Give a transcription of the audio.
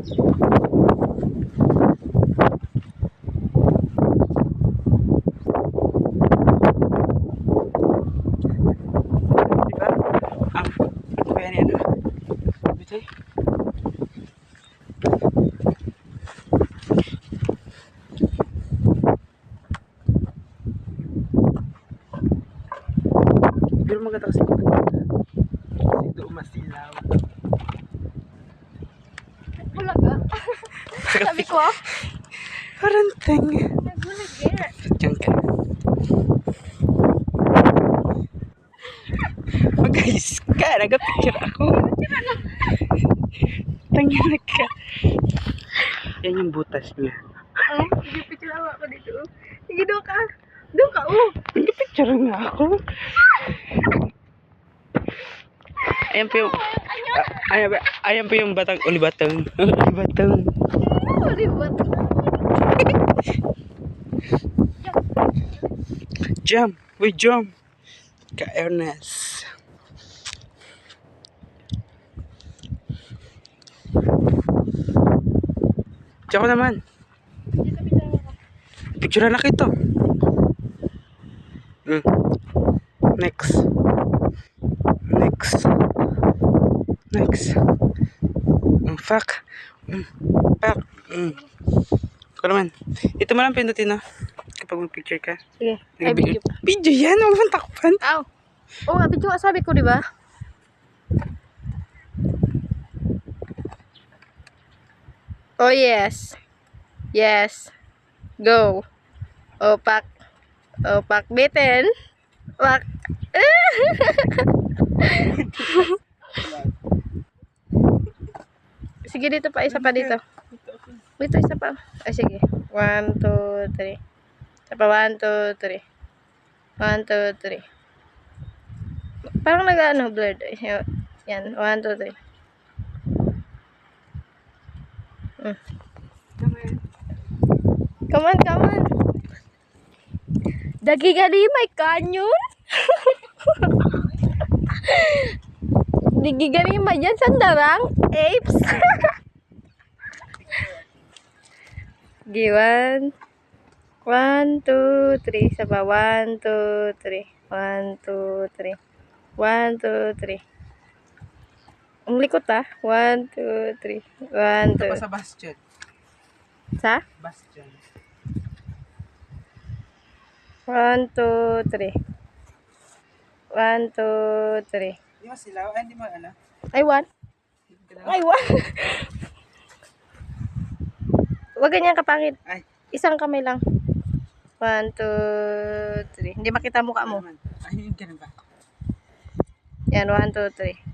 Diba? Kaya yan. Bitoy. Pero maganda kasi doon masilaw. Bulaga. Sabi ko, Karanteng. nagbulaga. Diyan ka. Mag-ayos ka. Nag-picture ako. Tangin ka. Yan yung butas niya. Ay, nag-picture ako dito. Sige, doon ka. Doon ka, oh. Nag-picture nga ako. Ayan po yung... ayan po yung batang ulibatang. Ulibatang. Oh, diba? Jump. We jump. Ka-Ernest. Diyan ko naman. Picture na kita. Next. Next. Next. Fuck. Fuck. Ko naman. Ito mo lang pindutin na. Kapag mag-picture ka. Sige. Ay, video. Video yan. Huwag mong takpan. Aw. Oo nga, video nga sabi ko, di ba? Oh, yes. Yes. Go. Opak. Opak. Bitin. Wak. Sige, dito pa. Isa pa dito. Dito, isa pa. Ay, sige. 1, 2, 3. Isa pa. 1, 2, 3. 1, 2, 3. Parang nag-ano, blurred. Yan. 1, 2, 3. Come on, come on. Dagi gali may kanyon. Digi gali may yan sandarang apes. Giwan. 1, 2, 3. Saba 1, 2, 3. 1, 2, 3. 1, 2, 3. Ang likot ah. 1, 2, 3. 1, 2. Sa bastion. Sa? Bastion. 1, 2, 3. 1, 2, 3. Hindi mo silaw. Ay, hindi mo ano. Ay, 1. Ay, 1. Huwag ganyan kapangit. Ay. Isang kamay lang. 1, 2, 3. Hindi makita mukha mo. Ay, ganun ba? Yan, 1, 2, 3.